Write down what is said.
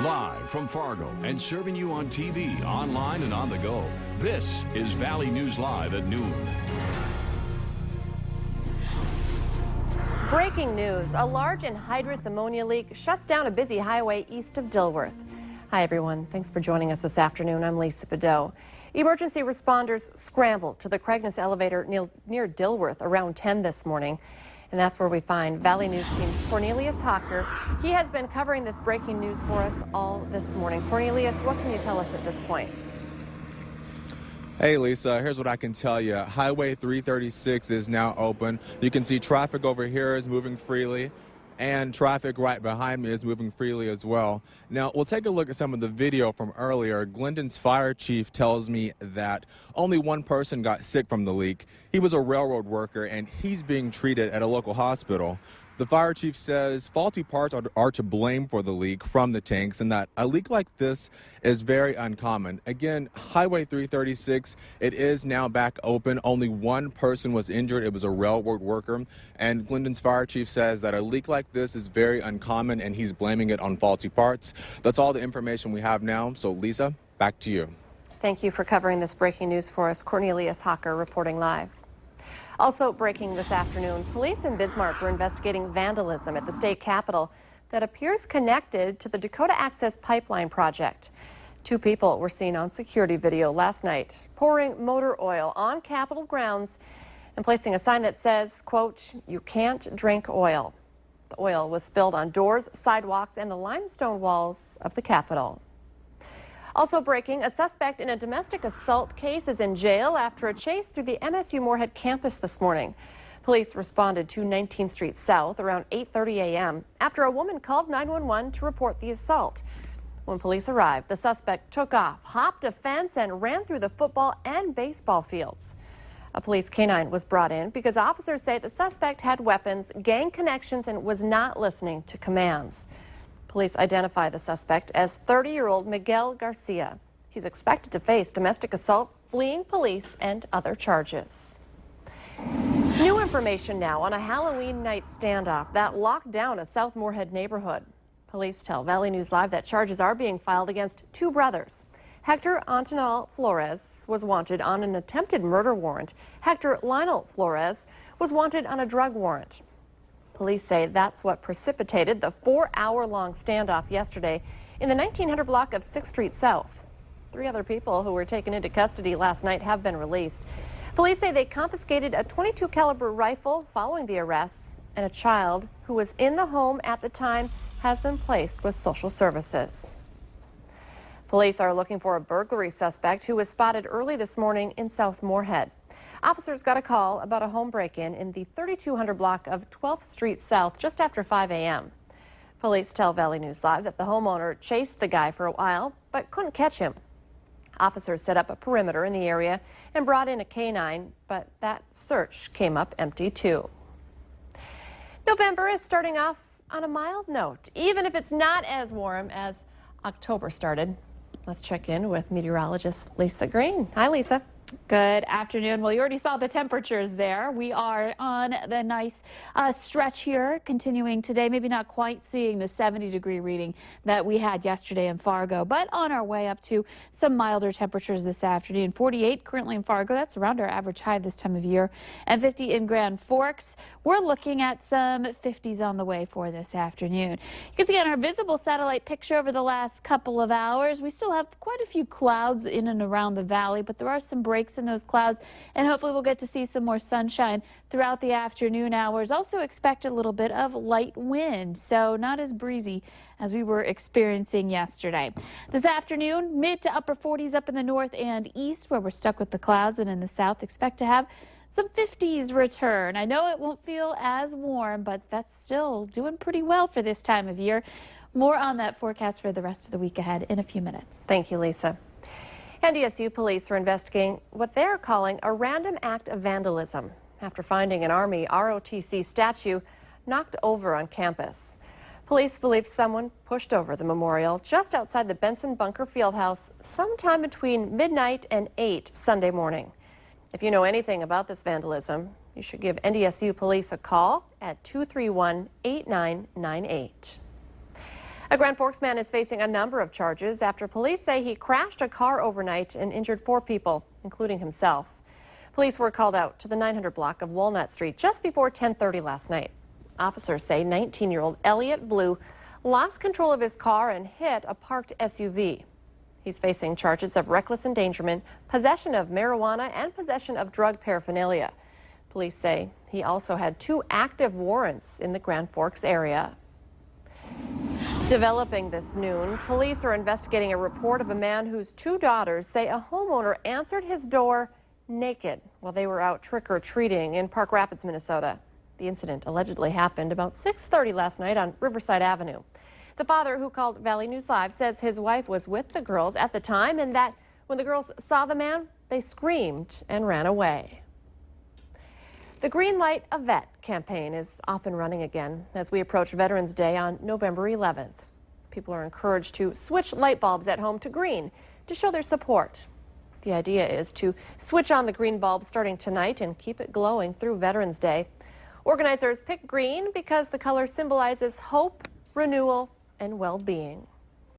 Live from Fargo and serving you on TV, online, and on the go, this is Valley News Live at noon. Breaking news, a large anhydrous ammonia leak shuts down a busy highway east of Dilworth. Hi everyone, thanks for joining us this afternoon. I'm Lisa Bedeau. Emergency responders scrambled to the Craigness elevator near Dilworth around 10 this morning. And that's where we find Valley News Team's Cornelius Hawker. He has been covering this breaking news for us all this morning. Cornelius, what can you tell us at this point? Hey Lisa, here's what I can tell you. Highway 336 is now open. You can see traffic over here is moving freely, and traffic right behind me is moving freely as well. Now, we'll take a look at some of the video from earlier. Glendon's fire chief tells me that only one person got sick from the leak. He was a railroad worker, and he's being treated at a local hospital. The fire chief says faulty parts are to blame for the leak from the tanks, and that a leak like this is very uncommon. Again, Highway 336, it is now back open. Only one person was injured. It was a railroad worker. And Glendon's fire chief says that a leak like this is very uncommon, and he's blaming it on faulty parts. That's all the information we have now. So, Lisa, back to you. Thank you for covering this breaking news for us. Cornelius Hawker reporting live. Also breaking this afternoon, police in Bismarck were investigating vandalism at the state capitol that appears connected to the Dakota Access Pipeline project. Two people were seen on security video last night pouring motor oil on Capitol grounds and placing a sign that says, quote, "You can't drink oil." The oil was spilled on doors, sidewalks, and the limestone walls of the Capitol. Also breaking, a suspect in a domestic assault case is in jail after a chase through the MSU Moorhead campus this morning. Police responded to 19th Street South around 8:30 a.m. after a woman called 911 to report the assault. When police arrived, the suspect took off, hopped a fence, and ran through the football and baseball fields. A police canine was brought in because officers say the suspect had weapons, gang connections, and was not listening to commands. Police identify the suspect as 30-year-old Miguel Garcia. He's expected to face domestic assault, fleeing police, and other charges. New information now on a Halloween night standoff that locked down a South Moorhead neighborhood. Police tell Valley News Live that charges are being filed against two brothers. Hector Antonal Flores was wanted on an attempted murder warrant. Hector Lionel Flores was wanted on a drug warrant. Police say that's what precipitated the 4-hour-long standoff yesterday in the 1900 block of 6th Street South. 3 other people who were taken into custody last night have been released. Police say they confiscated a .22 caliber rifle following the arrests, and a child who was in the home at the time has been placed with social services. Police are looking for a burglary suspect who was spotted early this morning in South Moorhead. Officers got a call about a home break-in in the 3200 block of 12th Street South just after 5 a.m. Police tell Valley News Live that the homeowner chased the guy for a while but couldn't catch him. Officers set up a perimeter in the area and brought in a canine, but that search came up empty too. November is starting off on a mild note, even if it's not as warm as October started. Let's check in with meteorologist Lisa Green. Hi, Lisa. Good afternoon. Well, you already saw the temperatures there. We are on the nice stretch here, continuing today, maybe not quite seeing the 70-degree reading that we had yesterday in Fargo, but on our way up to some milder temperatures this afternoon. 48 currently in Fargo. That's around our average high this time of year, and 50 in Grand Forks. We're looking at some 50s on the way for this afternoon. You can see on our visible satellite picture over the last couple of hours, we still have quite a few clouds in and around the valley, but there are some breaks in those clouds, and hopefully we'll get to see some more sunshine throughout the afternoon hours. Also expect a little bit of light wind, so not as breezy as we were experiencing yesterday. This afternoon, mid to upper 40s up in the north and east where we're stuck with the clouds, and in the south expect to have some 50s return. I know it won't feel as warm, but that's still doing pretty well for this time of year. More on that forecast for the rest of the week ahead in a few minutes. Thank you, Lisa. NDSU police are investigating what they're calling a random act of vandalism after finding an Army ROTC statue knocked over on campus. Police believe someone pushed over the memorial just outside the Benson Bunker Fieldhouse sometime between midnight and 8 Sunday morning. If you know anything about this vandalism, you should give NDSU police a call at 231-8998. A Grand Forks man is facing a number of charges after police say he crashed a car overnight and injured 4 people, including himself. Police were called out to the 900 block of Walnut Street just before 10:30 last night. Officers say 19-year-old Elliot Blue lost control of his car and hit a parked SUV. He's facing charges of reckless endangerment, possession of marijuana, and possession of drug paraphernalia. Police say he also had 2 active warrants in the Grand Forks area. Developing this noon, police are investigating a report of a man whose 2 daughters say a homeowner answered his door naked while they were out trick-or-treating in Park Rapids, Minnesota. The incident allegedly happened about 6:30 last night on Riverside Avenue. The father, who called Valley News Live, says his wife was with the girls at the time and that when the girls saw the man, they screamed and ran away. The Green Light a Vet campaign is off and running again as we approach Veterans Day on November 11th. People are encouraged to switch light bulbs at home to green to show their support. The idea is to switch on the green bulb starting tonight and keep it glowing through Veterans Day. Organizers pick green because the color symbolizes hope, renewal, and well-being.